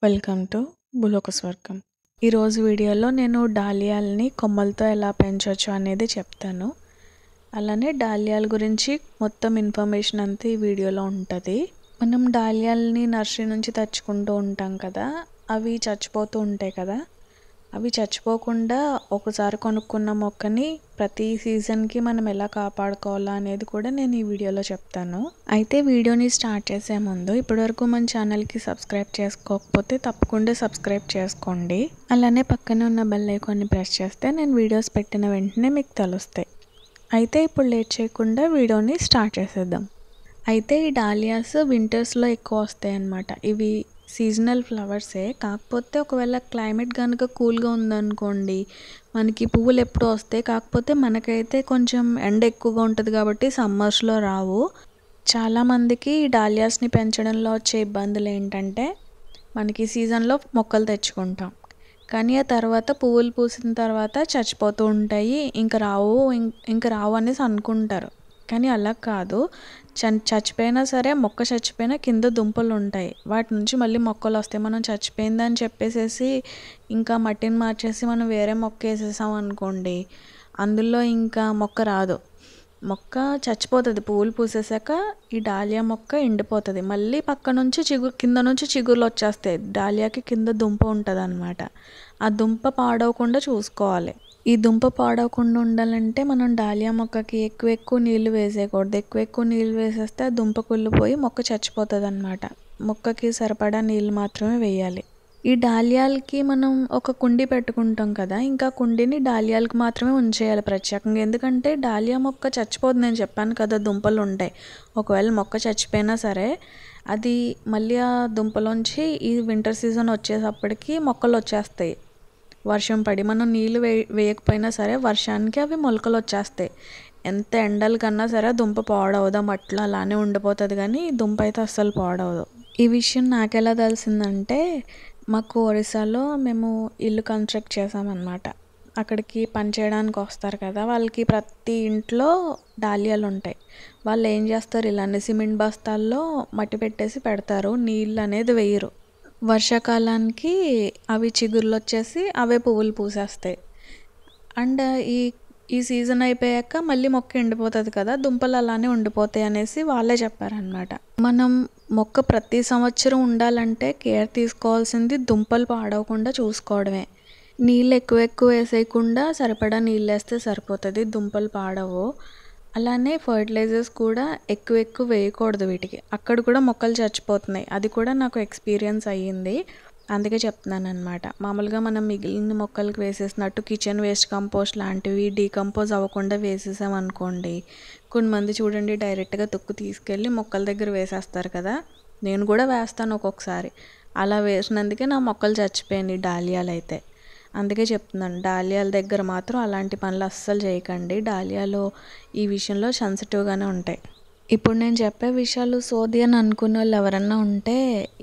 Welcome to భూలోక స్వర్గం. ఈరోజు వీడియోలో నేను డాలియాల్ని కొమ్మలతో ఎలా పెంచవచ్చు అనేది చెప్తాను. అలానే డాలియాల గురించి మొత్తం ఇన్ఫర్మేషన్ అంతా ఈ వీడియోలో ఉంటుంది. మనం డాలియాల్ని నర్సరీ నుంచి తెచ్చుకుంటూ ఉంటాం కదా, అవి చచ్చిపోతూ ఉంటాయి కదా. అవి చచ్చిపోకుండా ఒకసారి కొనుక్కున్న మొక్కని ప్రతి సీజన్కి మనం ఎలా కాపాడుకోవాలా అనేది కూడా నేను ఈ వీడియోలో చెప్తాను. అయితే వీడియోని స్టార్ట్ చేసే ముందు ఇప్పటివరకు మన ఛానల్కి సబ్స్క్రైబ్ చేసుకోకపోతే తప్పకుండా సబ్స్క్రైబ్ చేసుకోండి. అలానే పక్కనే ఉన్న బెల్ ఐకాన్ని ప్రెస్ చేస్తే నేను వీడియోస్ పెట్టిన వెంటనే మీకు తెలుస్తాయి. అయితే ఇప్పుడు లేట్ చేయకుండా వీడియోని స్టార్ట్ చేసేద్దాం. అయితే ఈ డాలియాస్ వింటర్స్లో ఎక్కువ వస్తాయి అన్నమాట. ఇవి సీజనల్ ఫ్లవర్సే, కాకపోతే ఒకవేళ క్లైమేట్ కనుక కూల్గా ఉందనుకోండి మనకి పువ్వులు ఎప్పుడు వస్తాయి. కాకపోతే మనకైతే కొంచెం ఎండ ఎక్కువగా ఉంటుంది కాబట్టి సమ్మర్స్లో రావు. చాలామందికి ఈ డాలియాస్ని పెంచడంలో వచ్చే ఇబ్బందులు ఏంటంటే మనకి సీజన్లో మొక్కలు తెచ్చుకుంటాం, కానీ ఆ తర్వాత పువ్వులు పూసిన తర్వాత చచ్చిపోతూ ఉంటాయి, ఇంకా రావు అనేసి అనుకుంటారు. కానీ అలా కాదు, చచ్చిపోయినా సరే మొక్క చచ్చిపోయినా కింద దుంపలు ఉంటాయి, వాటి నుంచి మళ్ళీ మొక్కలు వస్తాయి. మనం చచ్చిపోయిందని చెప్పేసేసి ఇంకా మట్టిని మార్చేసి మనం వేరే మొక్క వేసేసాం అనుకోండి, అందులో ఇంకా మొక్క రాదు, మొక్క చచ్చిపోతుంది. పువ్వులు పూసేసాక ఈ డాలియా మొక్క ఎండిపోతుంది. మళ్ళీ పక్క నుంచి కింద నుంచి చిగుర్లు వచ్చేస్తాయి. డాలియాకి కింద దుంప ఉంటుంది అన్నమాట. ఆ దుంప పాడవకుండా చూసుకోవాలి. ఈ దుంప పాడవకుండా ఉండాలంటే మనం డాలియా మొక్కకి ఎక్కువ నీళ్లు వేసేయకూడదు. ఎక్కువ నీళ్ళు వేసేస్తే ఆ దుంప కుళ్ళిపోయి మొక్క చచ్చిపోతుంది అన్నమాట. మొక్కకి సరిపడా నీళ్ళు మాత్రమే వేయాలి. ఈ డాలియాలకి మనం ఒక కుండీ పెట్టుకుంటాం కదా, ఇంకా కుండీని డాలియాలకు మాత్రమే ఉంచేయాలి ప్రత్యేకంగా. ఎందుకంటే డాలియా మొక్క చచ్చిపోదు, నేను చెప్పాను కదా దుంపలు ఉంటాయి. ఒకవేళ మొక్క చచ్చిపోయినా సరే అది మళ్ళీ ఆ దుంపలోంచి ఈ వింటర్ సీజన్ వచ్చేటప్పటికి మొక్కలు వచ్చేస్తాయి. వర్షం పడి మనం నీళ్ళు వేయకపోయినా సరే వర్షానికి అవి మొలకలు వచ్చేస్తాయి. ఎంత ఎండల కన్నా సరే దుంప పాడవదు, మట్లో అలానే ఉండిపోతుంది, కానీ దుంప అయితే అస్సలు పాడవదు. ఈ విషయం నాకెలా తెలిసిందంటే మాకు ఒరిస్సాలో మేము ఇల్లు కన్స్ట్రక్ట్ చేసామన్నమాట. అక్కడికి పని చేయడానికి వస్తారు కదా, వాళ్ళకి ప్రతి ఇంట్లో డాలియాలు ఉంటాయి. వాళ్ళు ఏం చేస్తారు, ఇలానే సిమెంట్ బస్తాల్లో మట్టి పెట్టేసి పెడతారు, నీళ్ళు అనేది వేయరు. వర్షాకాలానికి అవి చిగుర్లు వచ్చేసి అవే పువ్వులు పూసేస్తాయి. అండ్ ఈ సీజన్ అయిపోయాక మళ్ళీ మొక్క ఎండిపోతుంది కదా, దుంపలు అలానే ఉండిపోతాయి అనేసి వాళ్ళే చెప్పారనమాట. మనం మొక్క ప్రతి సంవత్సరం ఉండాలంటే కేర్ తీసుకోవాల్సింది దుంపలు పాడవకుండా చూసుకోవడమే. నీళ్ళు ఎక్కువ వేసేయకుండా సరిపడా నీళ్ళు వేస్తే సరిపోతుంది, దుంపలు పాడవు. అలానే ఫర్టిలైజర్స్ కూడా ఎక్కువ వేయకూడదు వీటికి, అక్కడ కూడా మొక్కలు చచ్చిపోతున్నాయి. అది కూడా నాకు ఎక్స్పీరియన్స్ అయ్యింది, అందుకే చెప్తున్నాను అనమాట. మామూలుగా మనం మిగిలిన మొక్కలకి వేసేసినట్టు కిచెన్ వేస్ట్ కంపోస్ట్ లాంటివి డీకంపోజ్ అవ్వకుండా వేసేసాం అనుకోండి, కొంతమంది చూడండి డైరెక్ట్గా తొక్కు తీసుకెళ్ళి మొక్కల దగ్గర వేసేస్తారు కదా, నేను కూడా వేస్తాను ఒక్కొక్కసారి. అలా వేసినందుకే నా మొక్కలు చచ్చిపోయినాయి డాలియాలు అయితే. అందుకే చెప్తున్నాను, డాలియాల దగ్గర మాత్రం అలాంటి పనులు అస్సలు చేయకండి. డాలియాలో ఈ విషయంలో సెన్సిటివ్గానే ఉంటాయి. ఇప్పుడు నేను చెప్పే విషయాలు సోది అని అనుకునే వాళ్ళు ఎవరన్నా ఉంటే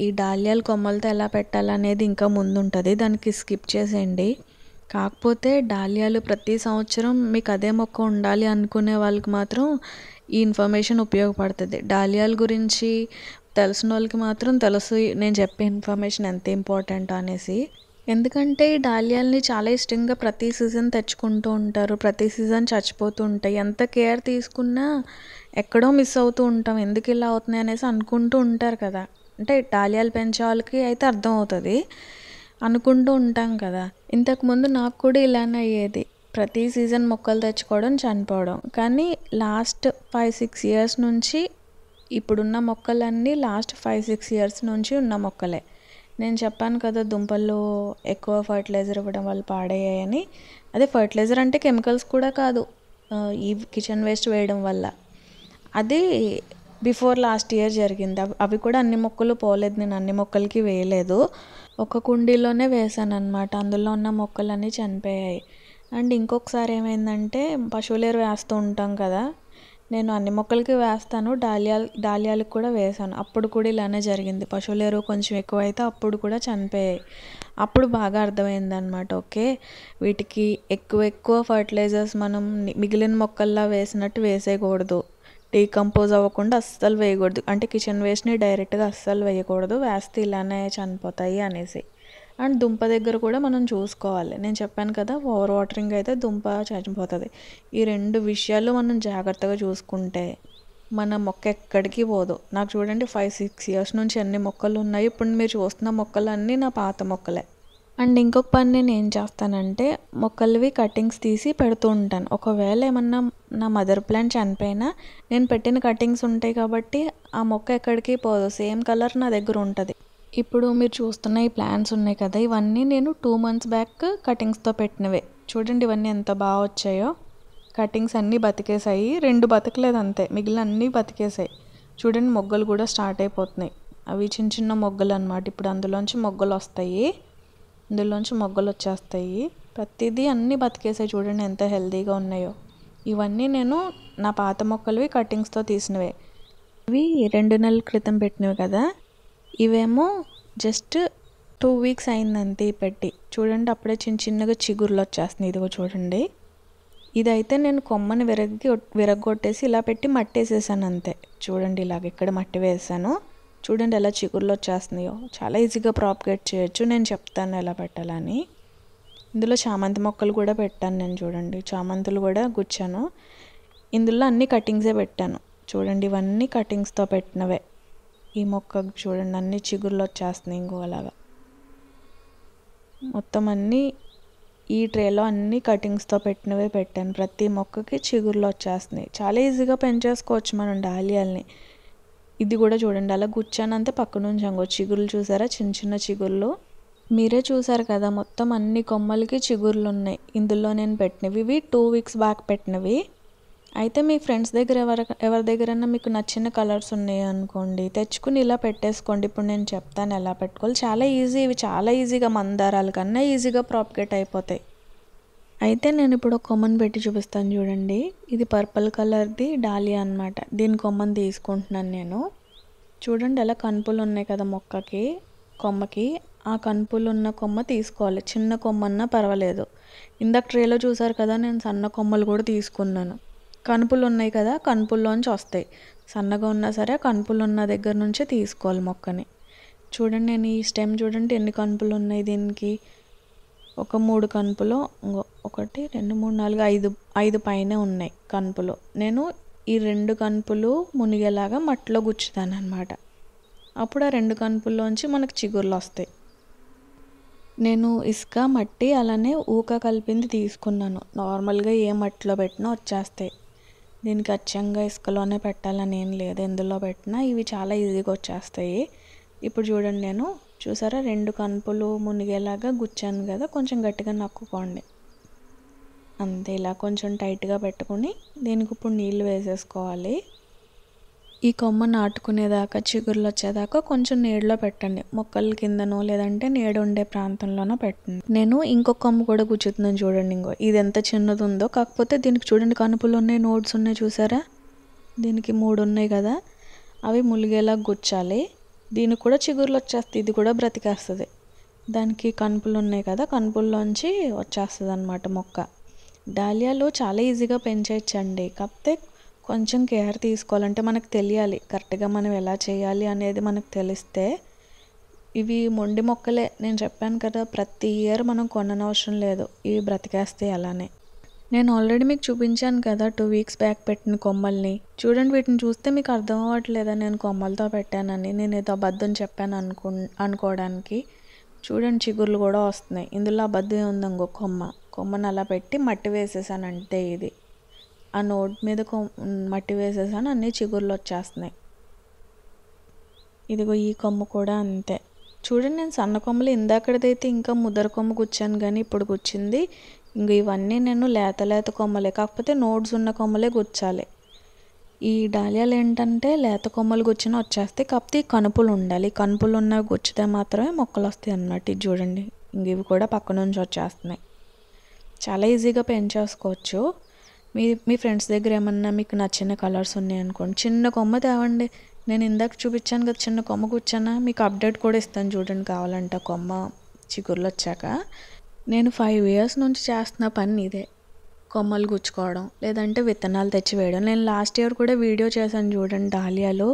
ఈ డాలియాల కొమ్మలతో ఎలా పెట్టాలనేది ఇంకా ముందు ఉంటుంది, దానికి స్కిప్ చేసేయండి. కాకపోతే డాలియాలు ప్రతి సంవత్సరం మీకు అదే మొక్క ఉండాలి అనుకునే వాళ్ళకి మాత్రం ఈ ఇన్ఫర్మేషన్ ఉపయోగపడుతుంది. డాలియాల గురించి తెలిసిన వాళ్ళకి మాత్రం తెలుసు నేను చెప్పే ఇన్ఫర్మేషన్ ఎంత ఇంపార్టెంట్ అనేసి. ఎందుకంటే ఈ డాలియాల్ని చాలా ఇష్టంగా ప్రతి సీజన్ తెచ్చుకుంటూ ఉంటారు, ప్రతి సీజన్ చచ్చిపోతూ ఉంటాయి. ఎంత కేర్ తీసుకున్నా ఎక్కడో మిస్ అవుతూ ఉంటాం, ఎందుకు ఇలా అవుతున్నాయి అనేసి అనుకుంటూ ఉంటారు కదా. అంటే డాలియాలు పెంచే వాళ్ళకి అయితే అర్థం అవుతుంది, అనుకుంటూ ఉంటాం కదా. ఇంతకుముందు నాకు కూడా ఇలానే అయ్యేది, ప్రతి సీజన్ మొక్కలు తెచ్చుకోవడం చనిపోవడం. కానీ లాస్ట్ 5-6 ఇయర్స్ నుంచి ఇప్పుడున్న మొక్కలన్నీ లాస్ట్ 5-6 ఇయర్స్ నుంచి ఉన్న మొక్కలే. నేను చెప్పాను కదా దుంపల్లో ఎక్కువ ఫర్టిలైజర్ ఇవ్వడం వల్ల పాడయ్యాయని. అదే ఫర్టిలైజర్ అంటే కెమికల్స్ కూడా కాదు, ఈ కిచెన్ వేస్ట్ వేయడం వల్ల. అది బిఫోర్ లాస్ట్ ఇయర్ జరిగింది. అవి కూడా అన్ని మొక్కలు పోలేదు, నేను అన్ని మొక్కలకి వేయలేదు, ఒక కుండీలోనే వేసాను అనమాట. అందులో ఉన్న మొక్కలన్నీ చనిపోయాయి. అండ్ ఇంకొకసారి ఏమైందంటే పశువుల ఎరువు వేస్తూ ఉంటాం కదా, నేను అన్ని మొక్కలకి వేస్తాను, డాలియాలకు కూడా వేసాను. అప్పుడు కూడా ఇలానే జరిగింది, పశువుల ఎరువు కొంచెం ఎక్కువ అయితే అప్పుడు కూడా చనిపోయాయి. అప్పుడు బాగా అర్థమైంది అనమాట, ఓకే వీటికి ఎక్కువ ఫర్టిలైజర్స్ మనం మిగిలిన మొక్కల్లా వేసినట్టు వేసేయకూడదు, డీకంపోజ్ అవ్వకుండా అస్సలు వేయకూడదు. అంటే కిచెన్ వేస్ట్ని డైరెక్ట్గా అస్సలు వేయకూడదు, వేస్తే ఇలానే చనిపోతాయి అనేసి. అండ్ దుంప దగ్గర కూడా మనం చూసుకోవాలి. నేను చెప్పాను కదా, ఓవర్ వాటరింగ్ అయితే దుంప చనిపోతుంది. ఈ 2 విషయాలు మనం జాగ్రత్తగా చూసుకుంటే మన మొక్క ఎక్కడికి పోదు. నాకు చూడండి 5-6 ఇయర్స్ నుంచి ఎన్ని మొక్కలు ఉన్నాయి. ఇప్పుడు మీరు చూస్తున్న మొక్కలన్నీ నా పాత మొక్కలే. అండ్ ఇంకొక పని నేను ఏం చేస్తానంటే మొక్కలవి కటింగ్స్ తీసి పెడుతూ ఉంటాను. ఒకవేళ ఏమన్నా నా మదర్ ప్లాంట్ చనిపోయినా నేను పెట్టిన కటింగ్స్ ఉంటాయి కాబట్టి ఆ మొక్క ఎక్కడికి పోదు, సేమ్ కలర్ నా దగ్గర ఉంటుంది. ఇప్పుడు మీరు చూస్తున్న ఈ ప్లాంట్స్ ఉన్నాయి కదా, ఇవన్నీ నేను 2 months బ్యాక్ కటింగ్స్తో పెట్టినవే. చూడండి ఇవన్నీ ఎంత బాగా వచ్చాయో. కటింగ్స్ అన్నీ బతికేసాయి, 2 బతకలేదు అంతే, మిగిలిన అన్నీ బతికేసాయి. చూడండి మొగ్గలు కూడా స్టార్ట్ అయిపోతున్నాయి. అవి చిన్న చిన్న మొగ్గలు అన్నమాట. ఇప్పుడు అందులోంచి మొగ్గలు వస్తాయి, ఇందులోంచి మొగ్గలు వచ్చేస్తాయి. ప్రతిదీ అన్నీ బతికేసాయి. చూడండి ఎంత హెల్తీగా ఉన్నాయో. ఇవన్నీ నేను నా పాత మొక్కలవి కటింగ్స్తో తీసినవే. ఇవి 2 నెలల క్రితం పెట్టినవి కదా, ఇవేమో జస్ట్ 2 weeks అయిందంతే పెట్టి. చూడండి అప్పుడే చిన్న చిన్నగా చిగుర్లు వచ్చేస్తున్నాయి. ఇదిగో చూడండి, ఇదైతే నేను కొమ్మని విరగొట్టేసి ఇలా పెట్టి మట్టి వేసేసాను అంతే. చూడండి ఇలాగ ఇక్కడ మట్టి వేసాను, చూడండి ఎలా చిగుర్లు వచ్చేస్తున్నాయో. చాలా ఈజీగా ప్రాపగేట్ చేయొచ్చు, నేను చెప్తాను ఎలా పెట్టాలని. ఇందులో చామంతి మొక్కలు కూడా పెట్టాను నేను. చూడండి చామంతులు కూడా గుచ్చాను. ఇందులో అన్ని కటింగ్సే పెట్టాను. చూడండి ఇవన్నీ కటింగ్స్తో పెట్టినవే. ఈ మొక్కకు చూడండి అన్ని చిగుర్లు వచ్చేస్తున్నాయి. ఇంకో అలాగా మొత్తం అన్నీ ఈ ట్రేలో అన్ని కటింగ్స్తో పెట్టినవే పెట్టాను. ప్రతి మొక్కకి చిగుర్లు వచ్చేస్తున్నాయి. చాలా ఈజీగా పెంచేసుకోవచ్చు మనం డాలియాల్ని. ఇది కూడా చూడండి అలా గుచ్చానంతే, పక్క నుంచి అంగో చిగుర్లు చూసారా, చిన్న చిన్న చిగుర్లు. మీరే చూసారు కదా, మొత్తం అన్ని కొమ్మలకి చిగుర్లు ఉన్నాయి. ఇందులో నేను పెట్టినవి ఇవి 2 weeks బ్యాక్ పెట్టినవి. అయితే మీ ఫ్రెండ్స్ దగ్గర ఎవరి దగ్గరైనా మీకు నచ్చిన కలర్స్ ఉన్నాయి అనుకోండి, తెచ్చుకుని ఇలా పెట్టేసుకోండి. ఇప్పుడు నేను చెప్తాను ఎలా పెట్టుకోవాలి. చాలా ఈజీ, ఇవి చాలా ఈజీగా మందారాల కన్నా ఈజీగా ప్రాపగేట్ అయిపోతాయి. అయితే నేను ఇప్పుడు ఒక కొమ్మని పెట్టి చూపిస్తాను చూడండి. ఇది పర్పుల్ కలర్ది డాలియా అన్నమాట. దీని కొమ్మని తీసుకుంటున్నాను నేను. చూడండి ఎలా కనుపులు ఉన్నాయి కదా కొమ్మకి. ఆ కనుపులు ఉన్న కొమ్మ తీసుకోవాలి. చిన్న కొమ్మన్నా పర్వాలేదు. ఇందాక ట్రేలో చూసారు కదా, నేను సన్న కొమ్మలు కూడా తీసుకున్నాను. కనుపులు ఉన్నాయి కదా, కనుపుల్లోంచి వస్తాయి. సన్నగా ఉన్నా సరే కనుపులు ఉన్న దగ్గర నుంచే తీసుకోవాలి మొక్కని. చూడండి నేను ఈ స్టెమ్ చూడండి ఎన్ని కనుపులు ఉన్నాయి దీనికి. ఒక 3 కనుపులు, 1 2 3 4 5 పైనే ఉన్నాయి కనుపులు. నేను ఈ 2 కనుపులు మునిగేలాగా మట్టిలో గుచ్చుతాను అనమాట. అప్పుడు ఆ 2 కనుపుల్లోంచి మనకు చిగుర్లు వస్తాయి. నేను ఇసుక మట్టి అలానే ఊక కలిపింది తీసుకున్నాను. నార్మల్గా ఏ మట్టిలో పెట్టినా వచ్చేస్తాయి. దీనికి అచ్చంగా ఇసుకలోనే పెట్టాలని ఏం లేదు, ఎందులో పెట్టినా ఇవి చాలా ఈజీగా వచ్చేస్తాయి. ఇప్పుడు చూడండి నేను చూసారా 2 కనుపులు మునిగేలాగా గుచ్చాను కదా, కొంచెం గట్టిగా నక్కుకోండి అంతే. ఇలా కొంచెం టైట్గా పెట్టుకుని దీనికి ఇప్పుడు నీళ్ళు వేసేసుకోవాలి. ఈ కొమ్మ నాటుకునేదాకా చిగుర్లు వచ్చేదాకా కొంచెం నీడలో పెట్టండి. మొక్కల కిందనో లేదంటే నీడ ఉండే ప్రాంతంలోనో పెట్టండి. నేను ఇంకొక కొమ్మ కూడా గుచ్చుతున్నాను చూడండి. ఇంకో ఇది ఎంత చిన్నది ఉందో, కాకపోతే దీనికి చూడండి కనుపులు ఉన్నాయి, నోడ్స్ ఉన్నాయి చూసారా. దీనికి 3 ఉన్నాయి కదా, అవి ములిగేలా గుచ్చాలి. దీనికి కూడా చిగుర్లు వచ్చేస్తాయి, ఇది కూడా బ్రతికేస్తుంది. దానికి కనుపులు ఉన్నాయి కదా, కనుపుల్లోంచి వచ్చేస్తుంది అన్నమాట మొక్క. డాలియాలు చాలా ఈజీగా పెంచేయచ్చండి, కాకపోతే కొంచెం కేర్ తీసుకోవాలంటే మనకు తెలియాలి కరెక్ట్గా మనం ఎలా చేయాలి అనేది మనకు తెలిస్తే. ఇవి మొండి మొక్కలే, నేను చెప్పాను కదా, ప్రతి ఇయర్ మనం కొననవసరం లేదు, ఇవి బ్రతికేస్తాయి అలానే. నేను ఆల్రెడీ మీకు చూపించాను కదా 2 weeks బ్యాక్ పెట్టిన కొమ్మల్ని. చూడండి వీటిని చూస్తే మీకు అర్థం అవ్వట్లేదా నేను కొమ్మలతో పెట్టానని. నేను ఏదో అబద్ధం చెప్పాను అనుకోవడానికి. చూడండి చిగుర్లు కూడా వస్తున్నాయి. ఇందులో అబద్ధం ఉంది, ఇంకో కొమ్మని అలా పెట్టి మట్టి వేసేసాను అంటే ఇది ఆ నోట్ మీద మట్టి వేసేసాను, అన్నీ చిగుర్లు వచ్చేస్తున్నాయి. ఇదిగో ఈ కొమ్మ కూడా అంతే. చూడండి నేను సన్న కొమ్మలు ఇందాకడైతే ఇంకా ముద్దర కొమ్మ గుచ్చాను, కానీ ఇప్పుడు గుచ్చింది ఇంక ఇవన్నీ నేను లేత కొమ్మలే, కాకపోతే నోడ్స్ ఉన్న కొమ్మలే గుచ్చాలి. ఈ డాలియాలు ఏంటంటే లేత కొమ్మలు గుచ్చినా వచ్చేస్తాయి, కాకపోతే ఈ కనుపులు ఉండాలి. కనుపులు ఉన్నవి గుచ్చితే మాత్రమే మొక్కలు వస్తాయి అన్నమాట. ఇది చూడండి ఇంక ఇవి కూడా పక్క నుంచి వచ్చేస్తున్నాయి. చాలా ఈజీగా పెంచేసుకోవచ్చు. మీ ఫ్రెండ్స్ దగ్గర ఏమన్నా మీకు నచ్చిన కలర్స్ ఉన్నాయనుకోండి, చిన్న కొమ్మ తేవండి. నేను ఇందాక చూపించాను కదా చిన్న కొమ్మ కూర్చానా, మీకు అప్డేట్ కూడా ఇస్తాను చూడండి కావాలంటే. కొమ్మ చిగుర్లు వచ్చాక నేను 5 years నుంచి చేస్తున్న పని ఇదే. కొమ్మలు గుచ్చుకోవడం, లేదంటే విత్తనాలు తెచ్చి వేయడం. నేను లాస్ట్ ఇయర్ కూడా వీడియో చేశాను చూడండి డాలియాలో.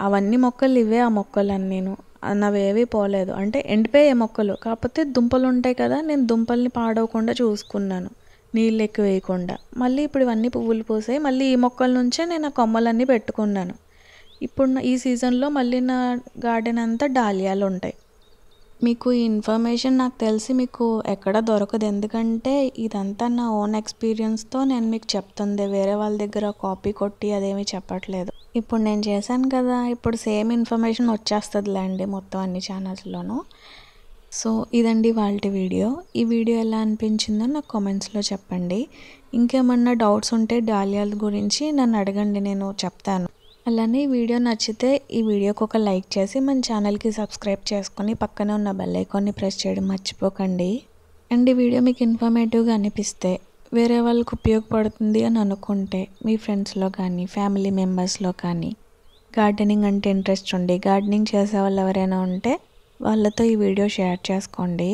అవన్నీ మొక్కలు ఇవే, ఆ మొక్కలన్నీను నావేవి పోలేదు. అంటే ఎండిపోయే మొక్కలు, కాకపోతే దుంపలు ఉంటాయి కదా, నేను దుంపల్ని పాడవకుండా చూసుకున్నాను నీళ్ళు ఎక్కువ వేయకుండా. మళ్ళీ ఇప్పుడు ఇవన్నీ పువ్వులు పూసాయి. మళ్ళీ ఈ మొక్కల నుంచే నేను ఆ కొమ్మలన్నీ పెట్టుకున్నాను. ఇప్పుడు ఈ సీజన్లో మళ్ళీ నా గార్డెన్ అంతా డాలియాలు ఉంటాయి. మీకు ఈ ఇన్ఫర్మేషన్ నాకు తెలిసి మీకు ఎక్కడ దొరకదు, ఎందుకంటే ఇదంతా నా ఓన్ ఎక్స్పీరియన్స్తో నేను మీకు చెప్తుంది. వేరే వాళ్ళ దగ్గర కాపీ కొట్టి అదేమీ చెప్పట్లేదు. ఇప్పుడు నేను చేశాను కదా, ఇప్పుడు సేమ్ ఇన్ఫర్మేషన్ వచ్చేస్తుందిలేండి మొత్తం అన్ని ఛానల్స్లోనూ. సో ఇదండి వాళ్ళ వీడియో. ఈ వీడియో ఎలా అనిపించిందో నాకు కామెంట్స్లో చెప్పండి. ఇంకేమన్నా డౌట్స్ ఉంటే డాలియాల గురించి నన్ను అడగండి, నేను చెప్తాను. అలానే ఈ వీడియో నచ్చితే ఈ వీడియోకి ఒక లైక్ చేసి మన ఛానల్కి సబ్స్క్రైబ్ చేసుకొని పక్కనే ఉన్న బెల్ ఐకాన్ని ప్రెస్ చేయడం మర్చిపోకండి. అండ్ ఈ వీడియో మీకు ఇన్ఫర్మేటివ్గా అనిపిస్తే, వేరే వాళ్ళకి ఉపయోగపడుతుంది అని అనుకుంటే మీ ఫ్రెండ్స్లో కానీ ఫ్యామిలీ మెంబర్స్లో కానీ గార్డెనింగ్ అంటే ఇంట్రెస్ట్ ఉండి గార్డెనింగ్ చేసే వాళ్ళు ఎవరైనా ఉంటే వాళ్ళతో ఈ వీడియో షేర్ చేసుకోండి.